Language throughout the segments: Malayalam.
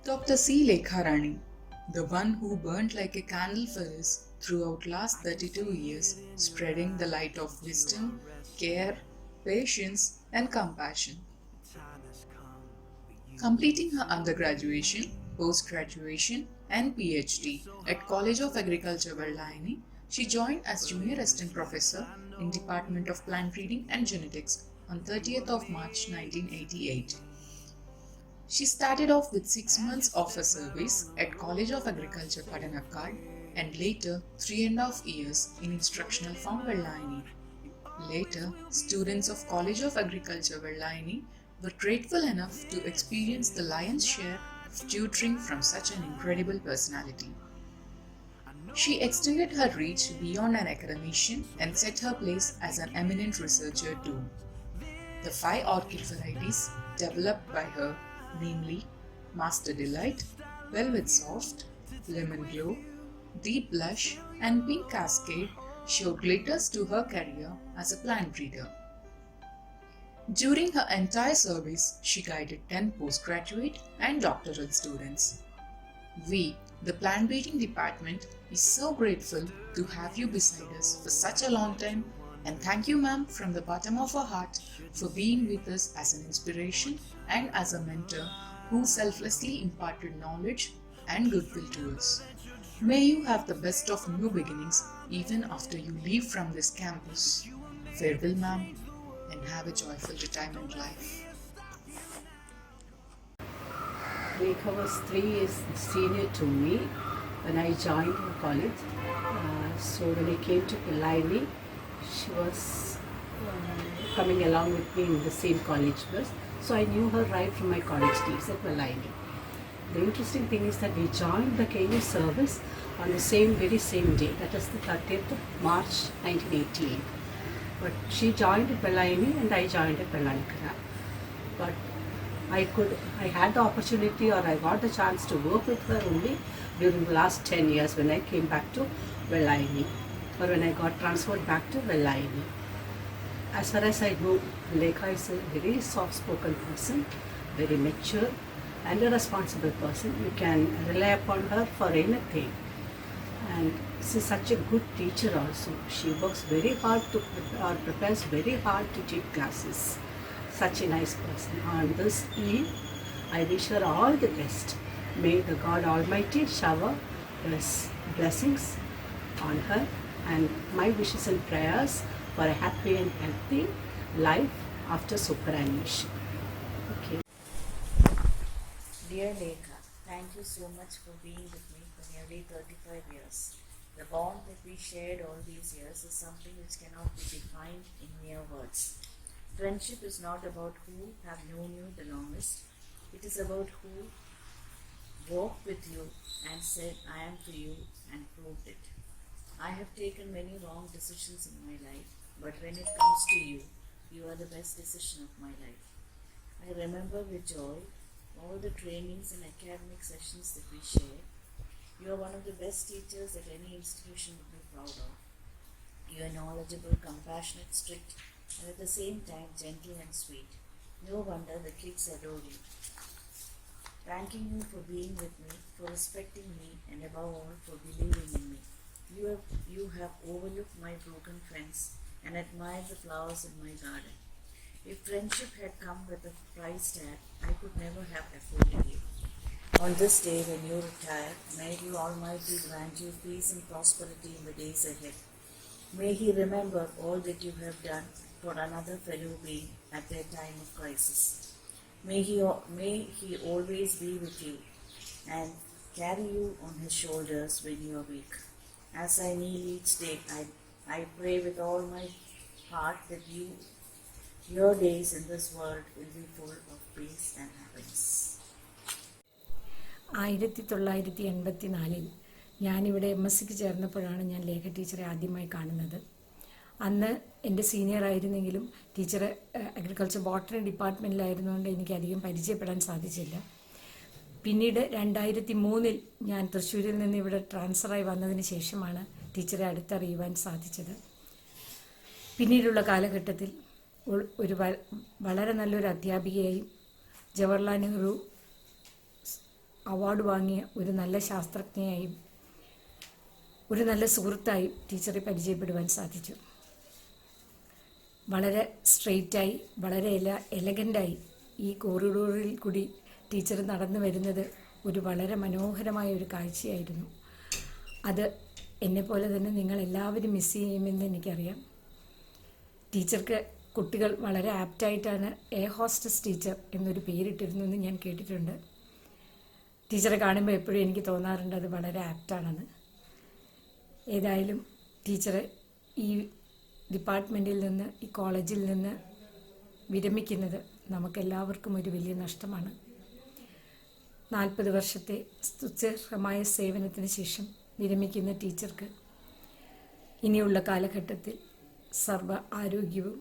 Dr. C. Lekharani, the one who burned like a candle for us throughout last 32 years, spreading the light of wisdom, care, patience, and compassion. Completing her undergraduation, post-graduation, and PhD at College of Agriculture, Vellani, she joined as Junior Assistant Professor in Department of Plant Breeding and Genetics on 30th of March 1988. She started off with 6 months of her service at College of Agriculture, Padanakkad, and later 3.5 years in Instructional Farm, Vellani. Later, students of College of Agriculture, Vellani were grateful enough to experience the lion's share of tutoring from such an incredible personality. She extended her reach beyond an academician and set her place as an eminent researcher too. The 5 orchid varieties developed by her, namely Master Delight, Velvet Soft, Lemon Glow, Deep Blush, and Pink Cascade, show glitters to her career as a plant breeder. During her entire service, she guided 10 postgraduate and doctoral students. We, the plant breeding department, is so grateful to have you beside us for such a long time, and thank you, ma'am, from the bottom of our heart for being with us as an inspiration and as a mentor who selflessly imparted knowledge and goodwill to us. May you have the best of new beginnings even after you leave from this campus. Farewell, ma'am, and have a joyful retirement life. Rekha was 3 years senior to me when I joined the college. So when I came to Pillaini, she was coming along with me in the same college bus. So I knew her right from my college days at Pillaini. The interesting thing is that we joined the KU service on the very same day, that is the 30th of March 1988. But she joined at Pillaini and I joined at Pellanakkara. But I had the opportunity, or I got the chance to work with her only during the last 10 years when I came back to Vellini, or when I got transferred back to Vellini. As far as I know, Lekha is a very soft-spoken person, very mature and a responsible person. You can rely upon her for anything. And she's such a good teacher also. She works very hard prepares very hard to teach classes. Such a nice person. On this eve, I wish her all the best. May the God Almighty shower His blessings on her, and my wishes and prayers for a happy and healthy life after superannuation. Okay. Dear Lekha, thank you so much for being with me for nearly 35 years. The bond that we shared all these years is something which cannot be defined in mere words. Friendship is not about who have known you the longest. It is about who walked with you and said, I am for you, and proved it. I have taken many wrong decisions in my life, but when it comes to you, you are the best decision of my life. I remember with joy all the trainings and academic sessions that we shared. You are one of the best teachers that any institution would be proud of. You are knowledgeable, compassionate, strict, and at the same time gentle and sweet. No wonder the kids adore you. Thanking you for being with me, for respecting me, and above all for believing in me. You have overlooked my broken fence and admired the flowers in my garden. If friendship had come with a price tag, I could never have afforded you. On this day when you retire, may the Almighty grant you peace and prosperity in the days ahead. May He remember all that you have done for another fellow being at their time of crisis. May He always be with you and carry you on His shoulders when you are weak. As I kneel each day, I pray with all my heart that your days in this world will be full of peace and happiness. 1984 ഞാനിവിടെ MSc ചേർന്നപ്പോഴാണ് ഞാൻ ലേഖ ടീച്ചറെ ആദ്യമായി കാണുന്നത്. അന്ന് എൻ്റെ സീനിയർ ആയിരുന്നെങ്കിലും ടീച്ചർ അഗ്രികൾച്ചർ ബോട്ടണി ഡിപ്പാർട്ട്മെൻറ്റിലായിരുന്നുകൊണ്ട് എനിക്കധികം പരിചയപ്പെടാൻ സാധിച്ചില്ല. പിന്നീട് 2003 ഞാൻ തൃശ്ശൂരിൽ നിന്ന് ഇവിടെ ട്രാൻസ്ഫറായി വന്നതിന് ശേഷമാണ് ടീച്ചറെ അടുത്തറിയുവാൻ സാധിച്ചത്. പിന്നീടുള്ള കാലഘട്ടത്തിൽ വളരെ നല്ലൊരു അധ്യാപികയായും ജവഹർലാൽ നെഹ്റു അവാർഡ് വാങ്ങിയ ഒരു നല്ല ശാസ്ത്രജ്ഞയായും ഒരു നല്ല സുഹൃത്തായും ടീച്ചറെ പരിചയപ്പെടുവാൻ സാധിച്ചു. വളരെ സ്ട്രെയിറ്റായി വളരെ എലഗൻ്റായി ഈ കോറിഡോറിൽ കൂടി ടീച്ചർ നടന്നു വരുന്നത് ഒരു വളരെ മനോഹരമായ ഒരു കാഴ്ചയായിരുന്നു. അത് എന്നെപ്പോലെ തന്നെ നിങ്ങളെല്ലാവരും മിസ് ചെയ്യുമെന്ന് എനിക്കറിയാം. ടീച്ചർക്ക് കുട്ടികൾ വളരെ ആപ്റ്റായിട്ടാണ് എയർ ഹോസ്റ്റസ് ടീച്ചർ എന്നൊരു പേരിട്ടിരുന്നെന്ന് ഞാൻ കേട്ടിട്ടുണ്ട്. ടീച്ചറെ കാണുമ്പോൾ എപ്പോഴും എനിക്ക് തോന്നാറുണ്ട് അത് വളരെ ആപ്റ്റാണെന്ന്. ഏതായാലും ടീച്ചർ ഈ ഡിപ്പാർട്ട്മെൻറ്റിൽ നിന്ന് ഈ കോളേജിൽ നിന്ന് വിരമിക്കുന്നത് നമുക്കെല്ലാവർക്കും ഒരു വലിയ നഷ്ടമാണ്. 40 വർഷത്തെ സ്തുത്യർഹമായ സേവനത്തിന് ശേഷം വിരമിക്കുന്ന ടീച്ചർക്ക് ഇനിയുള്ള കാലഘട്ടത്തിൽ സർവ്വ ആരോഗ്യവും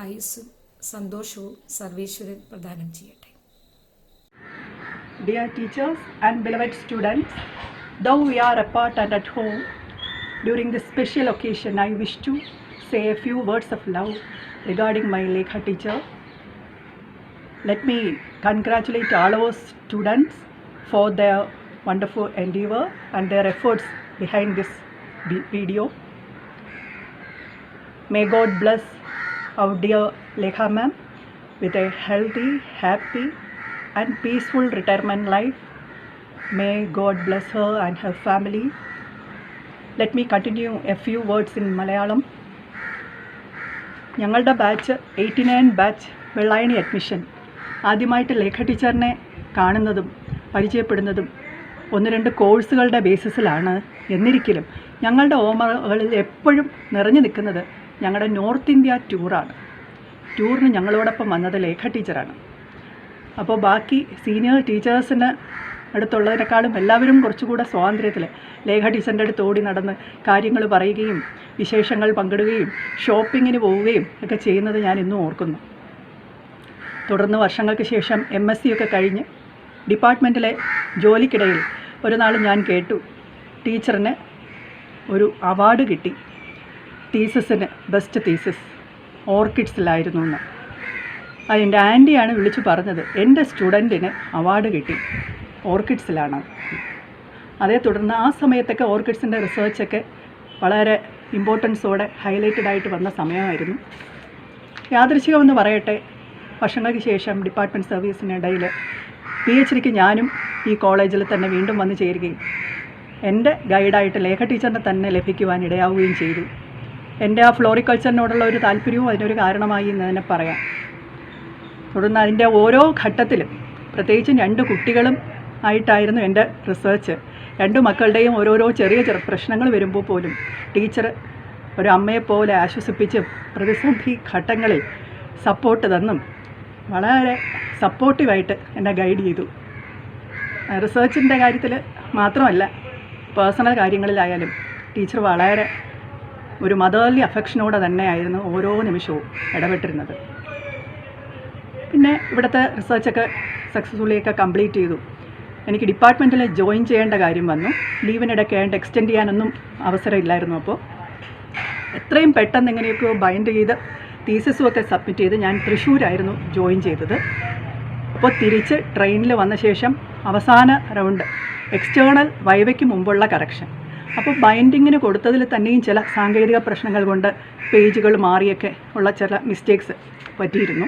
ആയുസ്സും സന്തോഷവും സർവേശ്വരൻ പ്രദാനം ചെയ്യട്ടെ. Dear teachers and beloved students, though we are apart and at home, during this special occasion I wish to say a few words of love regarding my Lekha teacher. Let me congratulate all our students for their wonderful endeavor and their efforts behind this video. May God bless our dear Lekha ma'am with a healthy, happy and peaceful retirement life. May God bless her and her family. Let me continue a few words in Malayalam. ഞങ്ങളുടെ ബാച്ച് 89 ബാച്ച് വെള്ളായണി അഡ്മിഷൻ ആദ്യമായിട്ട് ലേഖ ടീച്ചറിനെ കാണുന്നതും പരിചയപ്പെടുന്നതും 1-2 കോഴ്സുകളുടെ ബേസിസിലാണ്. എന്നിരിക്കലും ഞങ്ങളുടെ ഓർമ്മകളിൽ എപ്പോഴും നിറഞ്ഞു നിൽക്കുന്നത് ഞങ്ങളുടെ നോർത്ത് ഇന്ത്യ ടൂറാണ്. ടൂറിന് ഞങ്ങളോടൊപ്പം വന്നത് ലേഖ ടീച്ചറാണ്. അപ്പോൾ ബാക്കി സീനിയർ ടീച്ചേഴ്സിന് അടുത്തുള്ളതിനേക്കാളും എല്ലാവരും കുറച്ചുകൂടെ സ്വാതന്ത്ര്യത്തിൽ ലേഖ ടീച്ചറിൻ്റെ അടുത്ത് ഓടി നടന്ന് കാര്യങ്ങൾ പറയുകയും വിശേഷങ്ങൾ പങ്കിടുകയും ഷോപ്പിങ്ങിന് പോവുകയും ഒക്കെ ചെയ്യുന്നത് ഞാൻ ഇന്നും ഓർക്കുന്നു. തുടർന്ന് വർഷങ്ങൾക്ക് ശേഷം MSc ഒക്കെ കഴിഞ്ഞ് ഡിപ്പാർട്ട്മെൻറ്റിലെ ജോലിക്കിടയിൽ ഒരു നാൾ ഞാൻ കേട്ടു ടീച്ചറിന് ഒരു അവാർഡ് കിട്ടി. തീസിസിന് ബെസ്റ്റ് തീസിസ് ഓർക്കിഡ്സിലായിരുന്നു എന്ന്. അതിൻ്റെ ആൻറ്റിയാണ് വിളിച്ചു പറഞ്ഞത് എൻ്റെ സ്റ്റുഡൻറ്റിന് അവാർഡ് കിട്ടി, ഓർക്കിഡ്സിലാണ്. അതേ തുടർന്ന് ആ സമയത്തൊക്കെ ഓർക്കിഡ്സിൻ്റെ റിസർച്ചൊക്കെ വളരെ ഇമ്പോർട്ടൻസോടെ ഹൈലൈറ്റഡ് ആയിട്ട് വന്ന സമയമായിരുന്നു. യാദൃശ്ചികമെന്ന് പറയട്ടെ, വർഷങ്ങൾക്ക് ശേഷം ഡിപ്പാർട്ട്മെൻറ്റ് സർവീസിനിടയിൽ PhDക്ക് ഞാനും ഈ കോളേജിൽ തന്നെ വീണ്ടും വന്നു ചേരുകയും എൻ്റെ ഗൈഡായിട്ട് ലേഖ ടീച്ചറിനെ തന്നെ ലഭിക്കുവാൻ ഇടയാവുകയും ചെയ്തു. എൻ്റെ ആ ഫ്ലോറിക്കൾച്ചറിനോടുള്ള ഒരു താല്പര്യവും അതിനൊരു കാരണമായി എന്ന് തന്നെ പറയാം. തുടർന്ന് അതിൻ്റെ ഓരോ ഘട്ടത്തിലും പ്രത്യേകിച്ചും 2 കുട്ടികളും ആയിട്ടായിരുന്നു എൻ്റെ റിസർച്ച്. 2 മക്കളുടെയും ഓരോരോ ചെറിയ പ്രശ്നങ്ങൾ വരുമ്പോൾ പോലും ടീച്ചർ ഒരു അമ്മയെപ്പോലെ ആശ്വസിപ്പിച്ച് പ്രതിസന്ധി ഘട്ടങ്ങളിൽ സപ്പോർട്ട് തന്നും വളരെ സപ്പോർട്ടീവായിട്ട് എന്നെ ഗൈഡ് ചെയ്തു. റിസർച്ചിൻ്റെ കാര്യത്തിൽ മാത്രമല്ല, പേഴ്സണൽ കാര്യങ്ങളിലായാലും ടീച്ചർ വളരെ ഒരു മദർലി അഫെക്ഷനോടെ തന്നെയായിരുന്നു ഓരോ നിമിഷവും ഇടപെട്ടിരുന്നത്. പിന്നെ ഇവിടുത്തെ റിസർച്ചൊക്കെ സക്സസ്ഫുള്ളിയൊക്കെ കംപ്ലീറ്റ് ചെയ്തു. എനിക്ക് ഡിപ്പാർട്ട്മെൻറ്റിൽ ജോയിൻ ചെയ്യേണ്ട കാര്യം വന്നു. ലീവിനിടയ്ക്ക് ആയിട്ട് എക്സ്റ്റെൻഡ് ചെയ്യാനൊന്നും അവസരമില്ലായിരുന്നു. അപ്പോൾ എത്രയും പെട്ടെന്ന് എങ്ങനെയൊക്കെ ബൈൻഡ് ചെയ്ത് തീസിസും ഒക്കെ സബ്മിറ്റ് ചെയ്ത് ഞാൻ തൃശ്ശൂരായിരുന്നു ജോയിൻ ചെയ്തത്. അപ്പോൾ തിരിച്ച് ട്രെയിനിൽ വന്ന ശേഷം അവസാന റൗണ്ട് എക്സ്റ്റേണൽ വൈവയ്ക്ക് മുമ്പുള്ള കറക്ഷൻ. അപ്പോൾ ബൈൻഡിങ്ങിന് കൊടുത്തതിൽ തന്നെയും ചില സാങ്കേതിക പ്രശ്നങ്ങൾ കൊണ്ട് പേജുകൾ മാറിയൊക്കെ ഉള്ള ചില മിസ്റ്റേക്സ് പറ്റിയിരുന്നു.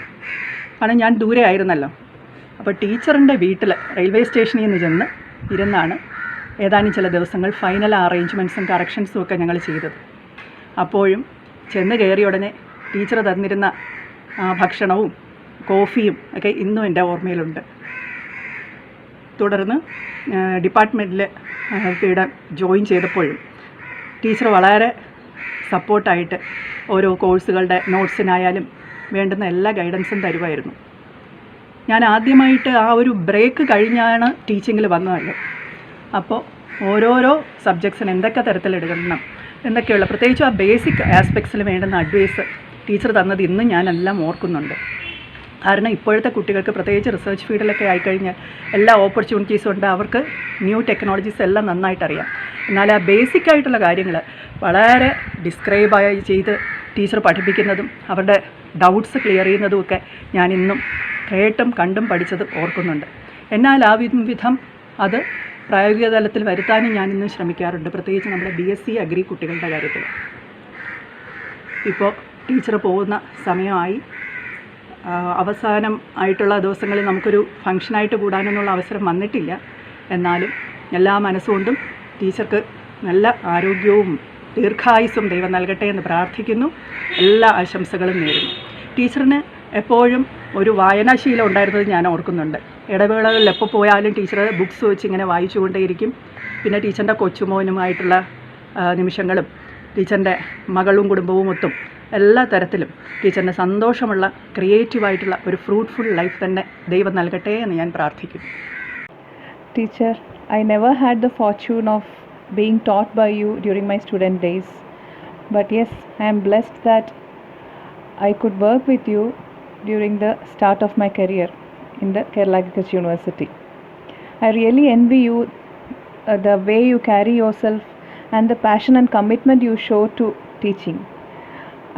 കാരണം ഞാൻ ദൂരെ ആയിരുന്നല്ലോ. അപ്പോൾ ടീച്ചറിൻ്റെ വീട്ടിൽ റെയിൽവേ സ്റ്റേഷനിൽ നിന്ന് ചെന്ന് ഇരുന്നാണ് ഏതാനും ചില ദിവസങ്ങൾ ഫൈനൽ അറേഞ്ച്മെൻറ്റ്സും കറക്ഷൻസും ഒക്കെ ഞങ്ങൾ ചെയ്തത്. അപ്പോഴും ചെന്ന് കയറിയ ഉടനെ ടീച്ചർ തന്നിരുന്ന ഭക്ഷണവും കോഫിയും ഒക്കെ ഇന്നും എൻ്റെ ഓർമ്മയിലുണ്ട്. തുടർന്ന് ഡിപ്പാർട്ട്മെൻറ്റിൽ ഇവിടെ ജോയിൻ ചെയ്തപ്പോഴും ടീച്ചർ വളരെ സപ്പോർട്ടായിട്ട് ഓരോ കോഴ്സുകളുടെ നോട്ട്സിനായാലും വേണ്ടുന്ന എല്ലാ ഗൈഡൻസും തരുമായിരുന്നു. ഞാൻ ആദ്യമായിട്ട് ആ ഒരു ബ്രേക്ക് കഴിഞ്ഞാണ് ടീച്ചിങ്ങിൽ വന്നതല്ലോ. അപ്പോൾ ഓരോരോ സബ്ജക്ട്സിന് എന്തൊക്കെ തരത്തിലെടുക്കണം എന്നൊക്കെയുള്ള പ്രത്യേകിച്ചും ആ ബേസിക് ആസ്പെക്ട്സിൽ വേണ്ടുന്ന അഡ്വൈസ് ടീച്ചർ തന്നത് ഇന്നും ഞാനെല്ലാം ഓർക്കുന്നുണ്ട്. കാരണം ഇപ്പോഴത്തെ കുട്ടികൾക്ക് പ്രത്യേകിച്ച് റിസർച്ച് ഫീൽഡിലൊക്കെ ആയിക്കഴിഞ്ഞാൽ എല്ലാ ഓപ്പർച്യൂണിറ്റീസും ഉണ്ട്. അവർക്ക് ന്യൂ ടെക്നോളജീസ് എല്ലാം നന്നായിട്ടറിയാം. എന്നാൽ ആ ബേസിക് ആയിട്ടുള്ള കാര്യങ്ങൾ വളരെ ഡിസ്ക്രൈബായി ചെയ്ത് ടീച്ചർ പഠിപ്പിക്കുന്നതും അവരുടെ ഡൗട്ട്സ് ക്ലിയർ ചെയ്യുന്നതുമൊക്കെ ഞാനിന്നും കേട്ടും കണ്ടും പഠിച്ചത് ഓർക്കുന്നുണ്ട്. എന്നാൽ ആ വിധം അത് പ്രായോഗിക തലത്തിൽ വരുത്താനും ഞാനിന്ന് ശ്രമിക്കാറുണ്ട്, പ്രത്യേകിച്ച് നമ്മുടെ BSc അഗ്രി കുട്ടികളുടെ കാര്യത്തിൽ. ഇപ്പോൾ ടീച്ചർ പോകുന്ന സമയമായി. അവസാനം ആയിട്ടുള്ള ദിവസങ്ങളിൽ നമുക്കൊരു ഫംഗ്ഷനായിട്ട് കൂടാനൊന്നുള്ള അവസരം വന്നിട്ടില്ല. എന്നാലും എല്ലാ മനസ്സുകൊണ്ടും ടീച്ചർക്ക് നല്ല ആരോഗ്യവും ദീർഘായുസ്സും ദൈവം നൽകട്ടെ എന്ന് പ്രാർത്ഥിക്കുന്നു. എല്ലാ ആശംസകളും നേരുന്നു. ടീച്ചറിന് എപ്പോഴും ഒരു വായനാശീലം ഉണ്ടായിരുന്നത് ഞാൻ ഓർക്കുന്നുണ്ട്. ഇടവേളകളിൽ എപ്പോൾ പോയാലും ടീച്ചർ ബുക്സ് വെച്ച് ഇങ്ങനെ വായിച്ചുകൊണ്ടേയിരിക്കും. പിന്നെ ടീച്ചറിൻ്റെ കൊച്ചുമോനുമായിട്ടുള്ള നിമിഷങ്ങളും ടീച്ചറിൻ്റെ മകളും കുടുംബവും ഒത്തും എല്ലാ തരത്തിലും ടീച്ചറിന് സന്തോഷമുള്ള ക്രിയേറ്റീവായിട്ടുള്ള ഒരു ഫ്രൂട്ട്ഫുൾ ലൈഫ് തന്നെ ദൈവം നൽകട്ടെ എന്ന് ഞാൻ പ്രാർത്ഥിക്കുന്നു. Teacher, I never had the fortune of being taught by you during my student days. But yes, I am blessed that I could work with you during the start of my career in the Kerala Agriculture University. I really envy you, the way you carry yourself and the passion and commitment you show to teaching.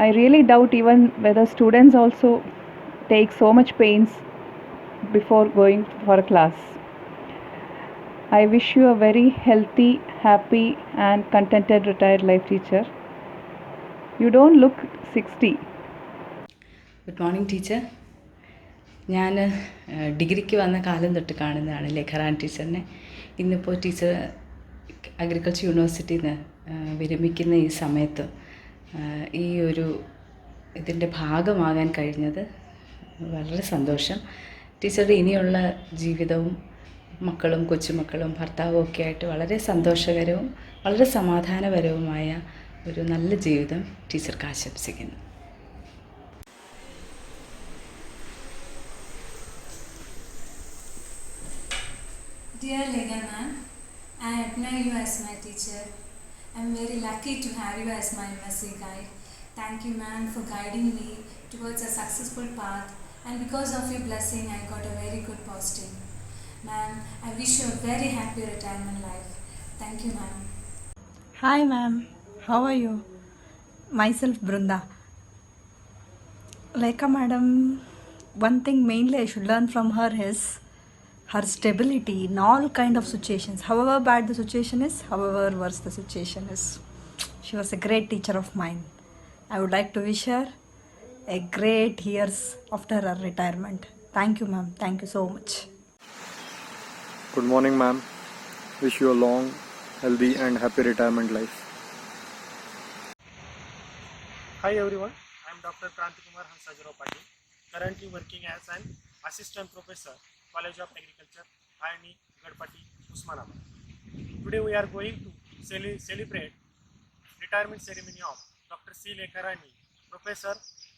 I really doubt even whether students also take so much pains before going for a class. I wish you a very healthy, happy and contented retired life, teacher. You don't look 60. Good morning teacher. ഞാൻ ഡിഗ്രിക്ക് വന്ന കാലം തൊട്ട് കാണുന്നതാണ് ലേഖറാൻ ടീച്ചറിനെ. ഇന്നിപ്പോൾ ടീച്ചർ അഗ്രികൾച്ചർ യൂണിവേഴ്സിറ്റിയിൽ നിന്ന് വിരമിക്കുന്ന ഈ സമയത്ത് ഈ ഒരു ഇതിൻ്റെ ഭാഗമാകാൻ കഴിഞ്ഞത് വളരെ സന്തോഷം. ടീച്ചറുടെ ഇനിയുള്ള ജീവിതവും മക്കളും കൊച്ചുമക്കളും ഭർത്താവും ഒക്കെ ആയിട്ട് വളരെ സന്തോഷകരവും വളരെ സമാധാനപരവുമായ ഒരു നല്ല ജീവിതം ടീച്ചർക്ക് ആശംസിക്കുന്നു. Dear Lega ma'am, I admire you as my teacher. I am very lucky to have you as my MSc guide. Thank you ma'am for guiding me towards a successful path, and because of your blessing I got a very good posting. Ma'am, I wish you a very happy retirement life. Thank you ma'am. Hi ma'am, how are you? Myself Brunda. Lekha madam, one thing mainly I should learn from her is her stability in all kind of situations. However bad the situation is, however worse the situation is. She was a great teacher of mine. I would like to wish her a great years after her retirement. Thank you ma'am, thank you so much. Good morning ma'am. Wish you a long, healthy and happy retirement life. Hi everyone, I am Dr. Krantikumar Hansajaro Patil, currently working as an assistant professor, College of Agriculture, Ayani, Gadpati, Usmanabad. Today we are going to celebrate retirement ceremony of Dr. C. Lekharani, Professor,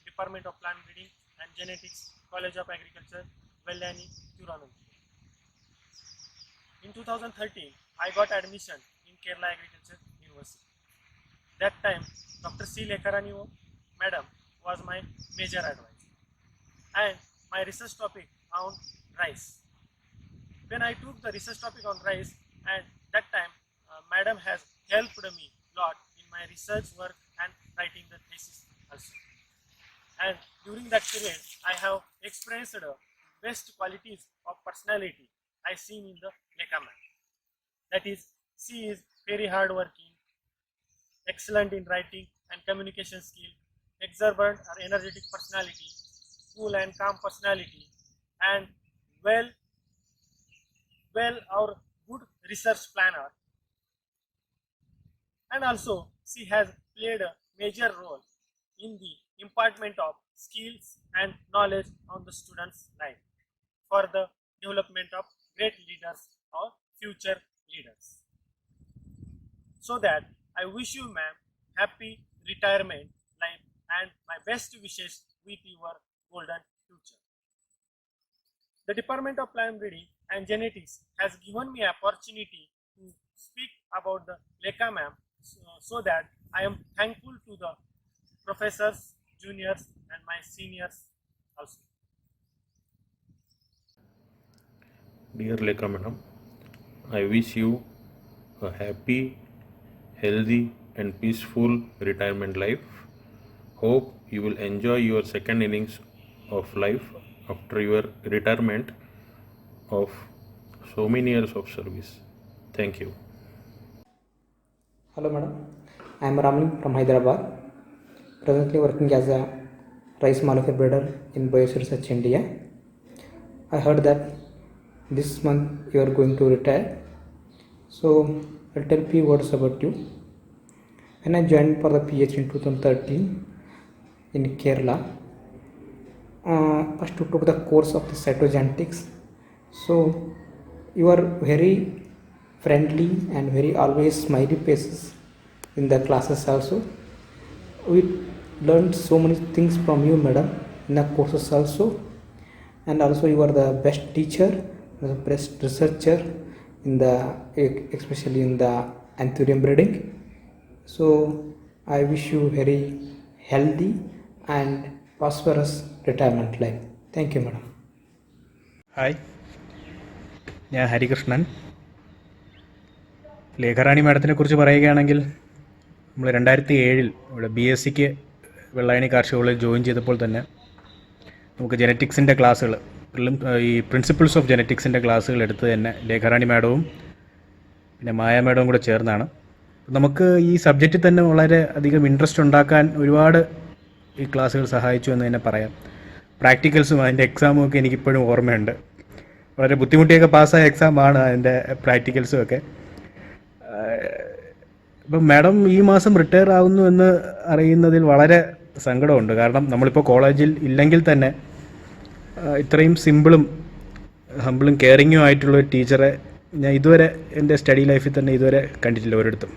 Department of Plant Breeding and Genetics, College of Agriculture, Vellani, Tirunelveli. In 2013, I got admission in Kerala Agriculture University. That time, Dr. C. Lekharani Madam was my major advisor, and my research topic on rice. When I took the research topic on rice, and that time Madam has helped me lot in my research work and writing the thesis also. And during that period, I have experienced the best qualities of personality I seen in the Lekha ma'am. That is, she is very hardworking, excellent in writing and communication skill, exuberant or energetic personality, cool and calm personality, and well or good research planner. And also she has played a major role in the impartment of skills and knowledge on the students' life for the development of great leaders or future leaders. So that I wish you ma'am happy retirement life and my best wishes with your golden future. The Department of Plant Breeding and Genetics has given me opportunity to speak about the Lekha ma'am, so that I am thankful to the professors, juniors and my seniors also. Dear Lekha madam, I wish you a happy, healthy and peaceful retirement life. Hope you will enjoy your second innings of life after your retirement of so many years of service. Thank you. Hello madam, I am Ramli from Hyderabad, presently working as a rice molecule breeder in Bioresearch India. I heard that this month you are going to retire, so I'll tell few words about you. When I joined for the PhD in 2013 in Kerala, first you took the course of the cytogenetics, so you are very friendly and very always smiley faces in the classes also. We learned so many things from you madam in the courses also, and also you are the best teacher, the best researcher in the, especially in the anthurium breeding. So I wish you very healthy and prosperous retirement life. Thank you madam. Hi, ഞാൻ ഹരികൃഷ്ണൻ. ലേഖറാണി മാഡത്തിനെ കുറിച്ച് പറയുകയാണെങ്കിൽ നമ്മൾ 2007 ഇവിടെ BSc വെള്ളായണി കാർഷിക കോളേജിൽ ജോയിൻ ചെയ്തപ്പോൾ തന്നെ നമുക്ക് ജെനറ്റിക്സിൻ്റെ ക്ലാസ്സുകൾ, ഈ പ്രിൻസിപ്പിൾസ് ഓഫ് ജെനറ്റിക്സിൻ്റെ ക്ലാസ്സുകൾ എടുത്ത് തന്നെ ലേഖറാണി മാഡവും പിന്നെ മായ മാഡവും കൂടെ ചേർന്നാണ്. നമുക്ക് ഈ സബ്ജക്റ്റിൽ തന്നെ വളരെ അധികം ഇൻട്രസ്റ്റ് ഉണ്ടാക്കാൻ ഒരുപാട് ഈ ക്ലാസ്സുകൾ സഹായിച്ചു എന്ന് തന്നെ പറയാം. പ്രാക്ടിക്കൽസും അതിൻ്റെ എക്സാമും ഒക്കെ എനിക്കിപ്പോഴും ഓർമ്മയുണ്ട്. വളരെ ബുദ്ധിമുട്ടിയൊക്കെ പാസ്സായ എക്സാമാണ് അതിൻ്റെ പ്രാക്ടിക്കൽസും ഒക്കെ. ഇപ്പം മാഡം ഈ മാസം റിട്ടയർ ആവുന്നു എന്ന് അറിയുന്നതിൽ വളരെ സങ്കടമുണ്ട്. കാരണം നമ്മളിപ്പോൾ കോളേജിൽ ഇല്ലെങ്കിൽ തന്നെ ഇത്രയും സിമ്പിളും ഹമ്പിളും കെയറിങ്ങും ആയിട്ടുള്ള ഒരു ടീച്ചറെ ഞാൻ ഇതുവരെ എൻ്റെ സ്റ്റഡി ലൈഫിൽ തന്നെ ഇതുവരെ കണ്ടിട്ടില്ല ഒരിടത്തും.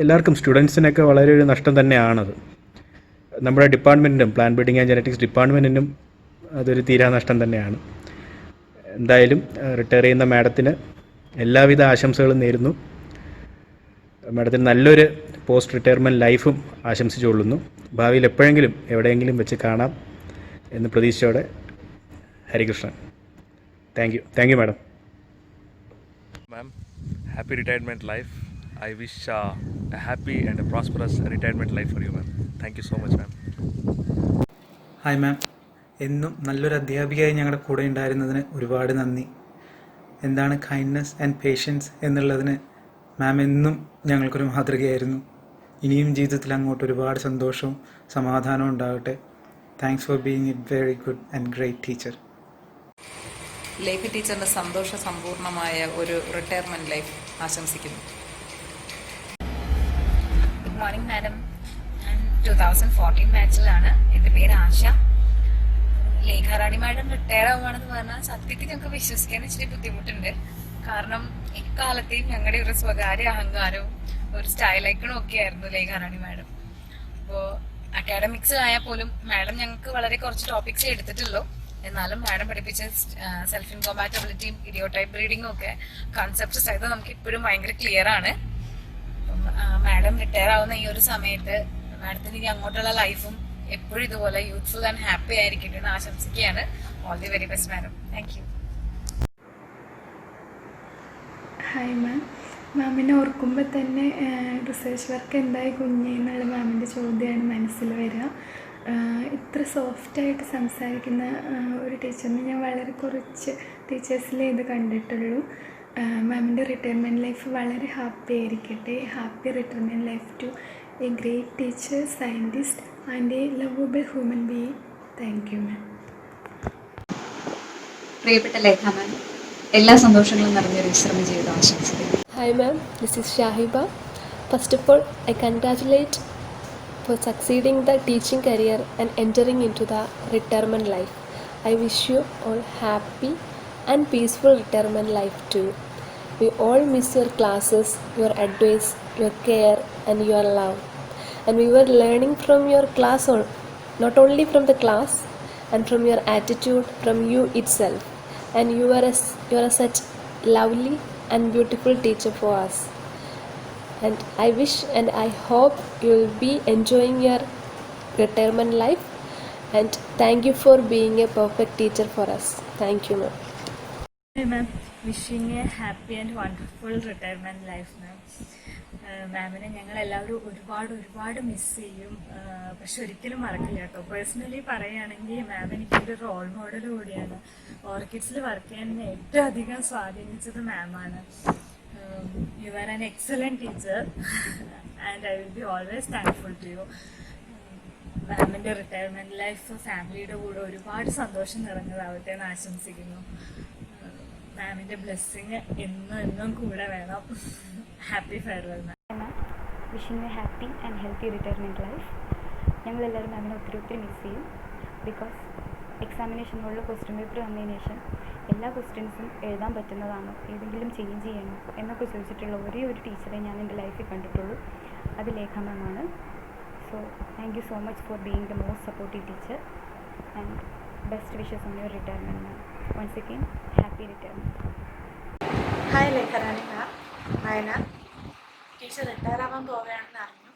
എല്ലാവർക്കും സ്റ്റുഡൻസിനൊക്കെ വളരെ ഒരു നഷ്ടം തന്നെയാണത്. നമ്മുടെ ഡിപ്പാർട്ട്മെൻറ്റിനും പ്ലാൻ ബ്രീഡിംഗ് ആൻഡ് ജെനറ്റിക്സ് ഡിപ്പാർട്ട്മെൻറ്റിനും അതൊരു തീരാനഷ്ടം തന്നെയാണ്. എന്തായാലും റിട്ടയർ ചെയ്യുന്ന മാഡത്തിന് എല്ലാവിധ ആശംസകളും നേരുന്നു. മാഡത്തിന് നല്ലൊരു പോസ്റ്റ് റിട്ടയർമെൻറ്റ് ലൈഫും ആശംസിച്ചുകൊള്ളുന്നു. ഭാവിയിൽ എപ്പോഴെങ്കിലും എവിടെയെങ്കിലും വെച്ച് കാണാം എന്ന് പ്രതീക്ഷയോടെ Harikrishnan. Thank you madam. Ma'am, happy retirement life. I wish a happy and a prosperous retirement life for you, ma'am. Thank you so much, ma'am. Hi മാം, എന്നും നല്ലൊരു അധ്യാപികയായി ഞങ്ങളുടെ കൂടെ ഉണ്ടായിരുന്നതിന് ഒരുപാട് നന്ദി. എന്താണ് കൈൻഡ്നെസ് ആൻഡ് പേഷ്യൻസ് എന്നുള്ളതിന് മാം എന്നും ഞങ്ങൾക്കൊരു മാതൃകയായിരുന്നു. ഇനിയും ജീവിതത്തിൽ അങ്ങോട്ട് ഒരുപാട് സന്തോഷവും സമാധാനവും ഉണ്ടാകട്ടെ. Thanks for being A very good and great teacher. Lekha ടീച്ചറിന് സന്തോഷസമ്പൂർണമായ ഒരു റിട്ടയർമെൻറ്റ് ലൈഫ് ആശംസിക്കുന്നു. Good morning madam. ഞാൻ 2014 ബാച്ചിലാണ്. എൻ്റെ പേര് ആശ. ലേഖറാണി മാഡം റിട്ടയർ ആവുകയാണെന്ന് പറഞ്ഞാൽ സത്യത്തിൽ ഞങ്ങൾക്ക് വിശ്വസിക്കാൻ ഇച്ചിരി ബുദ്ധിമുട്ടുണ്ട്. കാരണം എക്കാലത്തെയും ഞങ്ങളുടെ ഒരു സ്വകാര്യ അഹങ്കാരവും ഒരു സ്റ്റൈൽ ഐക്കണും ഒക്കെ ആയിരുന്നു ലേഖറാണി മാഡം. അപ്പോൾ അക്കാഡമിക്സ് ആയാൽ പോലും മാഡം ഞങ്ങൾക്ക് വളരെ കുറച്ച് ടോപ്പിക്സ് എടുത്തിട്ടുള്ളൂ. എന്നാലും മാഡം പഠിപ്പിച്ച സെൽഫ് ഇൻകോമ്പാറ്റബിലിറ്റിയും ഇഡിയോടൈപ്പ് ബ്രീഡിങ്ങും ഒക്കെ കൺസെപ്റ്റ്സ് ആയത് നമുക്ക് ഇപ്പോഴും ഭയങ്കര ക്ലിയർ ആണ്. അപ്പം മാഡം റിട്ടയർ ആവുന്ന ഈ ഒരു സമയത്ത് മാഡത്തിന് ഇനി അങ്ങോട്ടുള്ള ലൈഫും എപ്പോഴും ഇതുപോലെ യൂത്ത്ഫുൾ ആൻഡ് ഹാപ്പി ആയിരിക്കട്ടെ എന്ന് ആശംസിക്കുകയാണ്. All the very best madam. Thank you. Hi ma'am. മാമിനെ ഓർക്കുമ്പോൾ തന്നെ റിസർച്ച് വർക്ക് എന്തായി കുഞ്ഞേ എന്നുള്ള മാമിൻ്റെ ചോദ്യമാണ് മനസ്സിൽ വരിക. ഇത്ര സോഫ്റ്റായിട്ട് സംസാരിക്കുന്ന ഒരു ടീച്ചറിനെ ഞാൻ വളരെ കുറച്ച് ടീച്ചേഴ്സിലേ ഇത് കണ്ടിട്ടുള്ളൂ. മാമിൻ്റെ റിട്ടയർമെൻറ്റ് ലൈഫ് വളരെ ഹാപ്പി ആയിരിക്കട്ടെ. Happy retirement life to a great teacher, scientist and a lovable human being. Thank you ma'am. പ്രിയപ്പെട്ട ലേഖ മാം, എല്ലാ സന്തോഷങ്ങളും നിറഞ്ഞൊരു വിശ്രമ ജീവിതം ആശംസിക്കുന്നു. Hi ma'am, this is Shahiba. First of all, I congratulate for succeeding the teaching career and entering into the retirement life. I wish you all happy and peaceful retirement life too. We all miss your classes, your advice, your care and your love. And we were learning from your class, not only from the class and from your attitude, from you itself. And you are such lovely and beautiful teacher for us. And I wish and I hope you will be enjoying your retirement life. And thank you for being a perfect teacher for us. Thank you, ma'am. Hi, ma'am. Wishing a happy and wonderful retirement life ma'am. മാമിനെ ഞങ്ങളെല്ലാവരും ഒരുപാട് മിസ് ചെയ്യും. പക്ഷെ ഒരിക്കലും മറക്കില്ല കേട്ടോ. പേഴ്സണലി പറയുകയാണെങ്കിൽ മാം എനിക്കൊരു റോൾ മോഡൽ കൂടിയാണ്. ഓർക്കിഡ്സിൽ വർക്ക് ചെയ്യാൻ എന്നെ ഏറ്റവും അധികം സ്വാധീനിച്ചത് മാമാണ്. You are an excellent teacher and I will be always thankful to you. മാമിൻ്റെ റിട്ടയർമെൻറ്റ് ലൈഫ് ഫാമിലിയുടെ കൂടെ ഒരുപാട് സന്തോഷം നിറഞ്ഞതാവട്ടെ എന്ന് ആശംസിക്കുന്നു. മാമിൻ്റെ ബ്ലെസ്സിങ് എന്നും കൂടെ വേണം. Happy farewell ma'am. Wishing A happy and healthy retirement life. ഞങ്ങളെല്ലാവരും മാമിനെ ഒത്തിരി മിസ് ചെയ്യും. ബിക്കോസ് എക്സാമിനേഷനുള്ള ക്വസ്റ്റ്യൻ പേപ്പർ വന്നതിന് ശേഷം എല്ലാ ക്വസ്റ്റ്യൻസും എഴുതാൻ പറ്റുന്നതാണോ, ഏതെങ്കിലും ചേഞ്ച് ചെയ്യണോ എന്നൊക്കെ ചോദിച്ചിട്ടുള്ള ഒരേ ഒരു ടീച്ചറെ ഞാൻ എൻ്റെ ലൈഫിൽ കണ്ടിട്ടുള്ളൂ. അത് ലേഖ മാമാണ്. So thank you so much for being the most supportive teacher and best wishes on your retirement ma'am. Once again happy retirement. Hi Lekharani ma'am. Nayana teacher retire ആവാൻ പോവുകയാണെന്ന് അറിഞ്ഞു.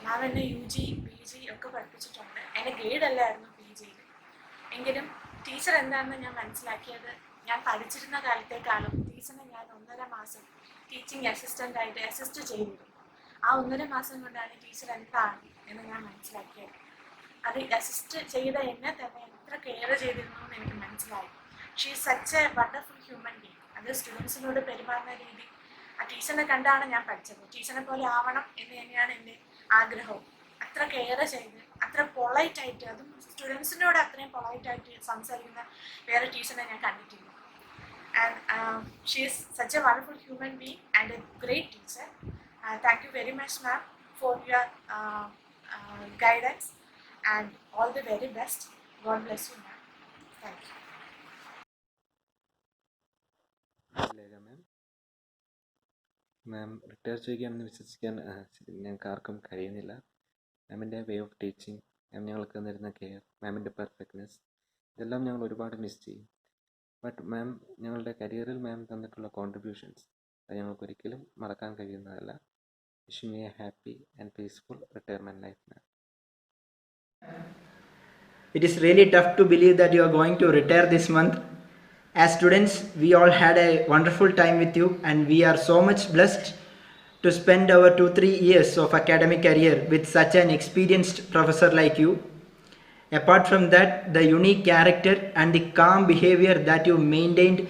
മാം എന്നെ UG PG ഒക്കെ പഠിപ്പിച്ചിട്ടുണ്ട്. എൻ്റെ ഗൈഡ് അല്ലായിരുന്നു PGയിൽ. എങ്കിലും ടീച്ചർ എന്താണെന്ന് ഞാൻ മനസ്സിലാക്കിയത്, ഞാൻ പഠിച്ചിരുന്ന കാലത്തേക്കാളും ടീച്ചറിനെ ഞാൻ 1.5 മാസം ടീച്ചിങ് അസിസ്റ്റൻ്റായിട്ട് അസിസ്റ്റ് ചെയ്തിരുന്നു. ആ 1.5 മാസം കൊണ്ടാണ് ടീച്ചർ എന്താണ് എന്ന് ഞാൻ മനസ്സിലാക്കിയത്. അത് അസിസ്റ്റ് ചെയ്ത എന്നെ തന്നെ എത്ര കെയർ ചെയ്തിരുന്നു എന്ന് എനിക്ക് മനസ്സിലായി. She is such A wonderful human being. അത് സ്റ്റുഡൻസിനോട് പെരുമാറുന്ന രീതി ആ ടീച്ചറിനെ കണ്ടാണ് ഞാൻ പഠിച്ചത്. ടീച്ചറിനെ പോലെ ആവണം എന്ന് തന്നെയാണ് എൻ്റെ ആഗ്രഹവും. അത്ര കെയർ ചെയ്ത് അത്ര പൊളൈറ്റായിട്ട്, അതും സ്റ്റുഡൻസിനോട് അത്രയും പൊളൈറ്റായിട്ട് സംസാരിക്കുന്ന വേറെ ടീച്ചറിനെ ഞാൻ കണ്ടിട്ടില്ല. And she is such A wonderful human being and A great teacher. Thank you very much ma'am for your guidance and all the very best. God bless you ma'am. Thank you. Ma'am retire ചെയ്യുകയാണെന്ന് വിശ്വസിക്കാൻ ഞങ്ങൾക്ക് ആർക്കും കഴിയുന്നില്ല. മാമിൻ്റെ വേ ഓഫ് ടീച്ചിങ്, മാം ഞങ്ങൾക്ക് തന്നിരുന്ന കെയർ, മാമിൻ്റെ പെർഫെക്റ്റ്നെസ്, ഇതെല്ലാം ഞങ്ങൾ ഒരുപാട് മിസ് ചെയ്യും. ബട്ട് മാം ഞങ്ങളുടെ കരിയറിൽ മാം തന്നിട്ടുള്ള കോൺട്രിബ്യൂഷൻസ് അത് ഞങ്ങൾക്കൊരിക്കലും മറക്കാൻ കഴിയുന്നതല്ല. Wishing me a happy and peaceful retirement life, ma'am. It is really tough to believe that you are going to retire this month. As students, we all had a wonderful time with you, and we are so much blessed to spend our 2-3 years of academic career with such an experienced professor like you. Apart from that, the unique character and the calm behavior that you maintained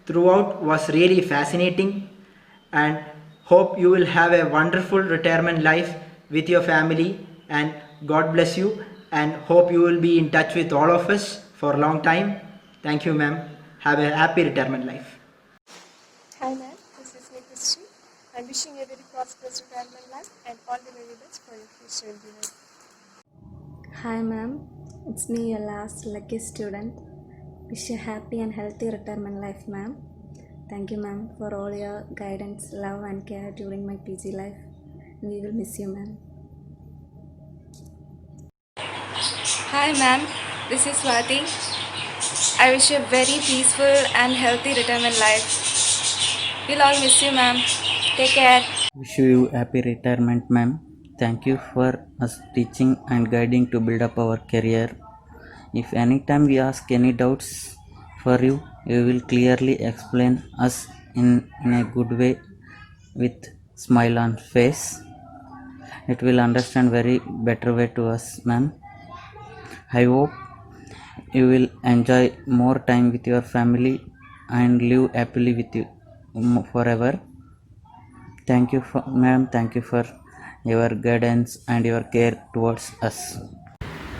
throughout was really fascinating, and hope you will have a wonderful retirement life with your family, and God bless you, and hope you will be in touch with all of us for a long time. Thank you ma'am. Have a happy retirement life. Hi ma'am, this is Nikrishi. I'm wishing you a very prosperous retirement life and all the very best for your future endeavors. Hi ma'am, it's me, your last lucky student. Wish you a happy and healthy retirement life ma'am. Thank you ma'am for all your guidance, love and care during my PG life. We will miss you ma'am. Hi ma'am, this is Swati. I wish you a very peaceful and healthy retirement life. We'll all miss you ma'am. Take care. Wish you happy retirement ma'am. Thank you for us teaching and guiding to build up our career. If anytime we ask any doubts for you, you will clearly explain us in a good way with smile on face. It will understand very better way to us ma'am. I hope you will enjoy more time with your family and live happily with you forever. Thank you for ma'am, thank you for your guidance and your care towards us.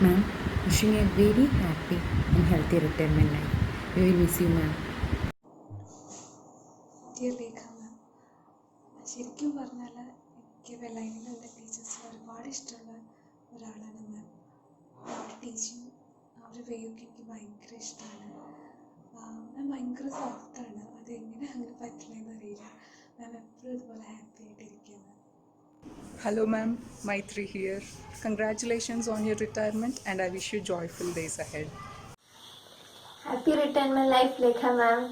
Ma'am, wishing a very happy and healthy retirement life. We will miss you ma'am. Dear Lekha ma'am, ശരിക്കും പറഞ്ഞാൽ എനിക്ക് വെള്ളായണിയിൽ എൻ്റെ ടീച്ചേഴ്സ് ഒരുപാട് ഇഷ്ടമുള്ള ഒരാളാണ് മാം. അവരുടെ ടീച്ചിങ്, അവരുടെ വേയൊക്കെ എനിക്ക് ഭയങ്കര ഇഷ്ടമാണ്. മാം ഭയങ്കര സോഫ്റ്റാണ്. അതെങ്ങനെ അങ്ങനെ പറ്റില്ലെന്ന് അറിയില്ല. മാം എപ്പോഴും ഇതുപോലെ ഹാപ്പി ആയിട്ടിരിക്കുക മാം. Hello ma'am, Maitri here. Congratulations on your retirement and I wish you joyful days ahead. Happy retirement life, Lekha ma'am.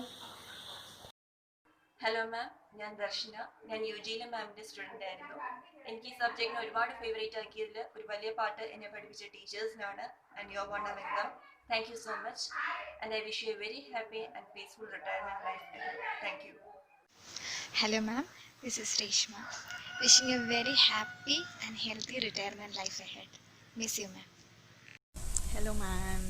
Hello ma'am, ഞാൻ ദർശന. ഞാൻ UG-യിലെ മാമിൻ്റെ സ്റ്റുഡൻ്റ് ആയിരുന്നു. എനിക്ക് ഈ സബ്ജക്റ്റിനെ ഒരുപാട് ഫേവറേറ്റ് ആക്കിയതിൽ ഒരു വലിയ പാർട്ട് എന്നെ പഠിപ്പിച്ച ടീച്ചേഴ്സിനാണ്. And you are one among them. Thank you so much. And I wish you a very happy and peaceful retirement life. Thank you. Hello ma'am, this is Reshma. Wishing you a very happy and healthy retirement life ahead. Miss you ma'am. Hello ma'am.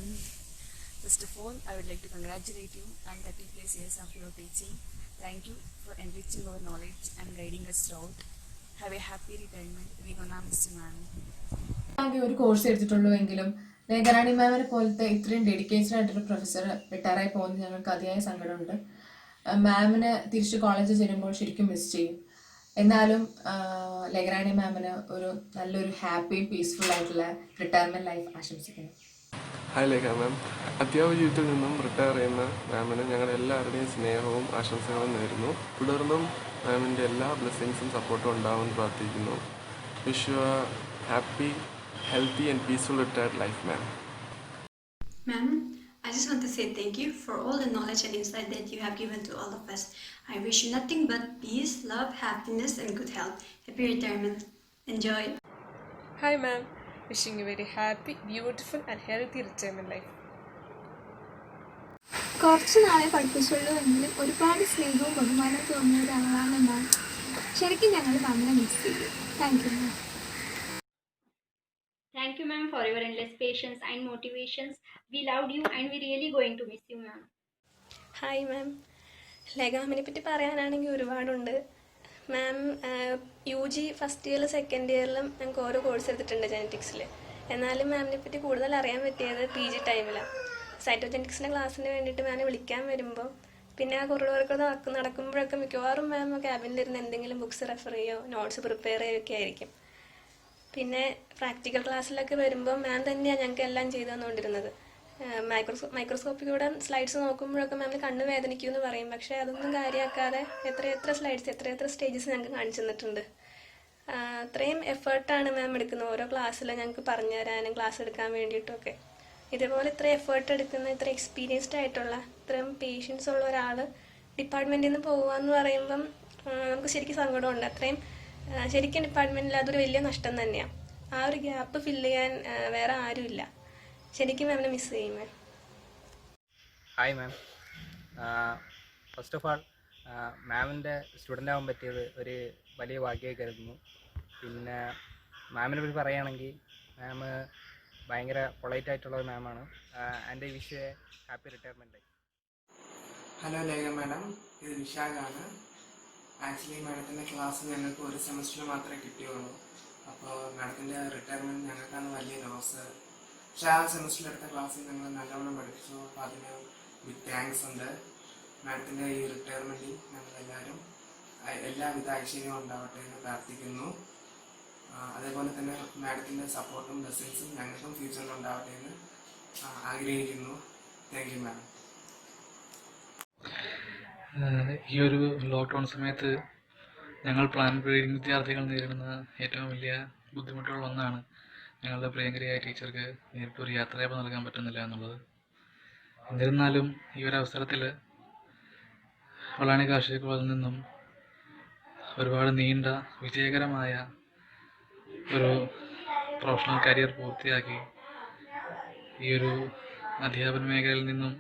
First of all, I would like to congratulate you on 30+ years of your teaching. Thank you for enriching our knowledge and guiding us throughout. Have a happy retirement. We gonna miss you ma'am. ആകെ ഒരു കോഴ്സ് എടുത്തിട്ടുള്ളൂ എങ്കിലും ലേഖറാണി മാമിനെ പോലത്തെ ഇത്രയും ഡെഡിക്കേറ്റഡ് ആയിട്ടൊരു പ്രൊഫസർ റിട്ടയറായി പോകുന്നത് ഞങ്ങൾക്ക് അതിയായ സങ്കടമുണ്ട്. മാമിന് തിരിച്ച് കോളേജിൽ ചെല്ലുമ്പോൾ ശരിക്കും മിസ് ചെയ്യും. എന്നാലും ലേഖറാണി മാമിന് ഒരു നല്ലൊരു ഹാപ്പി പീസ്ഫുൾ ആയിട്ടുള്ള റിട്ടയർമെൻറ്റ് ലൈഫ് ആശംസിക്കുന്നു. ഹായ് ലേഖ മാം. അധ്യാപക ജീവിതത്തിൽ നിന്നും റിട്ടയർ ചെയ്യുന്ന മാമിന് ഞങ്ങളുടെ എല്ലാവരുടെയും സ്നേഹവും ആശംസകളും നേരുന്നു. തുടർന്നും മാമിൻ്റെ എല്ലാ ബ്ലെസ്സിങ്സും സപ്പോർട്ടും ഉണ്ടാവുമെന്ന് പ്രാർത്ഥിക്കുന്നു. Wish you A happy, healthy and peaceful retired life, ma'am. Ma'am, I just want to say thank you for all the knowledge and insight that you have given to all of us. I wish you nothing but peace, love, happiness and good health. Happy retirement. Enjoy. Hi ma'am, wishing you very happy, beautiful and healthy retirement life. കുറച്ച് നാളെ പഠിപ്പിച്ചുള്ളൂ എങ്കിലും ഒരുപാട് സ്നേഹവും ബഹുമാനവും തോന്നിയ ഒരാളാണ് മാം. ശരിക്കും ഞങ്ങൾ മാമിനെ മിസ് ചെയ്യും. Thank you ma'am. Thank you ma'am for your endless patience and motivations. We loved you and we really going to miss you ma'am. Hi ma'am. Lekha മാമിനെ പറ്റി പറയാനാണെങ്കിൽ ഒരുപാടുണ്ട്. മാം UG ഫസ്റ്റ് ഇയറിലും സെക്കൻഡ് ഇയറിലും ഞങ്ങൾക്ക് ഓരോ കോഴ്സ് എടുത്തിട്ടുണ്ട് ജെനറ്റിക്സിൽ. എന്നാലും മാമിനെ പറ്റി കൂടുതൽ അറിയാൻ പറ്റിയത് PG ടൈമിലാണ്. സൈറ്റോജെനറ്റിക്സിൻ്റെ ക്ലാസ്സിന് വേണ്ടിയിട്ട് മാമിനെ വിളിക്കാൻ വരുമ്പോൾ പിന്നെ ആ കുറേ നടക്കുമ്പോഴൊക്കെ മിക്കവാറും മാം ക്യാബിനിലിരുന്ന് എന്തെങ്കിലും ബുക്സ് റെഫർ ചെയ്യുകയോ നോട്ട്സ് പ്രിപ്പയർ ചെയ്യുകയൊക്കെ ആയിരിക്കും. പിന്നെ പ്രാക്ടിക്കൽ ക്ലാസ്സിലൊക്കെ വരുമ്പോൾ മാം തന്നെയാണ് ഞങ്ങൾക്ക് എല്ലാം ചെയ്തു തന്നുകൊണ്ടിരുന്നത്. മൈക്രോസ്കോപ്പിലൂടെ സ്ലൈഡ്സ് നോക്കുമ്പോഴൊക്കെ മാമിന് കണ്ണ് വേദനിക്കുമെന്ന് പറയും. പക്ഷേ അതൊന്നും കാര്യമാക്കാതെ എത്ര സ്ലൈഡ്സ് എത്ര സ്റ്റേജസ് ഞങ്ങൾക്ക് കാണിച്ചു തന്നിട്ടുണ്ട്. അത്രയും എഫേർട്ടാണ് മാം എടുക്കുന്നത് ഓരോ ക്ലാസ്സിൽ ഞങ്ങൾക്ക് പറഞ്ഞു തരാനും ക്ലാസ് എടുക്കാൻ വേണ്ടിയിട്ടൊക്കെ. ഇതേപോലെ ഇത്ര എഫേർട്ട് എടുക്കുന്ന ഇത്ര എക്സ്പീരിയൻസ്ഡ് ആയിട്ടുള്ള ഇത്രയും പേഷ്യൻസ് ഉള്ള ഒരാൾ ഡിപ്പാർട്ട്മെൻറ്റിൽ നിന്ന് പോകുക എന്ന് പറയുമ്പം നമുക്ക് ശരിക്കും സങ്കടമുണ്ട്. അത്രയും ശരിക്കും ഡിപ്പാർട്ട്മെൻറ്റിൽ അതൊരു വലിയ നഷ്ടം തന്നെയാണ്. ആ ഒരു ഗ്യാപ്പ് ഫില്ല് ചെയ്യാൻ വേറെ ആരുമില്ല. ശരിക്കും മാമിനെ മിസ് ചെയ്യും ma'am. Hi ma'am. First of all മാമിൻ്റെ സ്റ്റുഡൻ്റ് ആവാൻ പറ്റിയത് ഒരു വലിയ ഭാഗ്യമായി കരുതുന്നു. പിന്നെ മാമിനെ പറ്റി പറയുകയാണെങ്കിൽ മാം ഭയങ്കര പൊളൈറ്റ് ആയിട്ടുള്ള ഒരു മാമാണ്. And I wish a happy retirement life. Hello Lekha madam, ഇത് വിശാഖാണ്. ആക്ച്വലി മാഡത്തിൻ്റെ ക്ലാസ് ഞങ്ങൾക്ക് ഒരു സെമസ്റ്റർ മാത്രമേ കിട്ടിയുള്ളൂ. അപ്പോൾ മാഡത്തിൻ്റെ റിട്ടയർമെൻറ്റ് ഞങ്ങൾക്കാണ് വലിയ ലോസ്. പക്ഷേ ആ സെമസ്റ്ററിൽ എടുത്ത ക്ലാസ്സിൽ ഞങ്ങൾ നല്ലവണ്ണം പഠിപ്പിച്ചു. അപ്പോൾ അതിന് ബിഗ് താങ്ക്സ് ഉണ്ട്. മാഡത്തിൻ്റെ ഈ റിട്ടയർമെൻറ്റിൽ ഞങ്ങളെല്ലാവരും എല്ലാവിധ ഐശ്വര്യവും ഉണ്ടാവട്ടെ എന്ന് പ്രാർത്ഥിക്കുന്നു. അതേപോലെ തന്നെ മാഡത്തിൻ്റെ സപ്പോർട്ടും ബ്ലെസ്സിങ്സും ഞങ്ങൾക്കും ഫ്യൂച്ചറിൽ ഉണ്ടാവട്ടെ എന്ന് ആഗ്രഹിക്കുന്നു. Thank you madam. ഈ ഒരു ലോക്ക്ഡൗൺ സമയത്ത് ഞങ്ങൾ പ്ലാൻ ബ്രീഡിംഗ് വിദ്യാർത്ഥികൾ നേരിടുന്ന ഏറ്റവും വലിയ ബുദ്ധിമുട്ടുകൾ ഒന്നാണ് ഞങ്ങളുടെ പ്രിയങ്കരിയായ ടീച്ചർക്ക് നേരിട്ടൊരു യാത്രയപ്പ് നൽകാൻ പറ്റുന്നില്ല എന്നുള്ളത്. എന്നിരുന്നാലും ഈ ഒരു അവസരത്തിൽ വളാണി കാർഷിക കോളേജിൽ നിന്നും ഒരുപാട് നീണ്ട വിജയകരമായ ഒരു പ്രൊഫഷണൽ കരിയർ പൂർത്തിയാക്കി ഈ ഒരു അധ്യാപന മേഖലയിൽ നിന്നും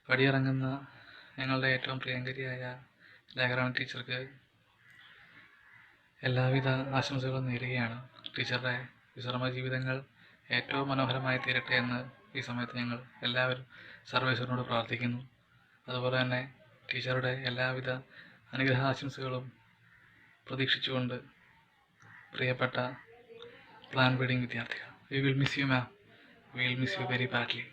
പടിയിറങ്ങുന്ന ഞങ്ങളുടെ ഏറ്റവും പ്രിയങ്കരിയായ ലേഖറാണി ടീച്ചർക്ക് എല്ലാവിധ ആശംസകളും നേരുകയാണ്. ടീച്ചറുടെ വിശ്രമ ജീവിതങ്ങൾ ഏറ്റവും മനോഹരമായി തീരട്ടെ എന്ന് ഈ സമയത്ത് ഞങ്ങൾ എല്ലാവരും സർവേശ്വരനോട് പ്രാർത്ഥിക്കുന്നു. അതുപോലെ തന്നെ ടീച്ചറുടെ എല്ലാവിധ അനുഗ്രഹ ആശംസകളും പ്രതീക്ഷിച്ചുകൊണ്ട് പ്രിയപ്പെട്ട പ്ലാൻ ബ്രീഡിംഗ് വിദ്യാർത്ഥികൾ, we will miss you ma'am. We will miss you very badly.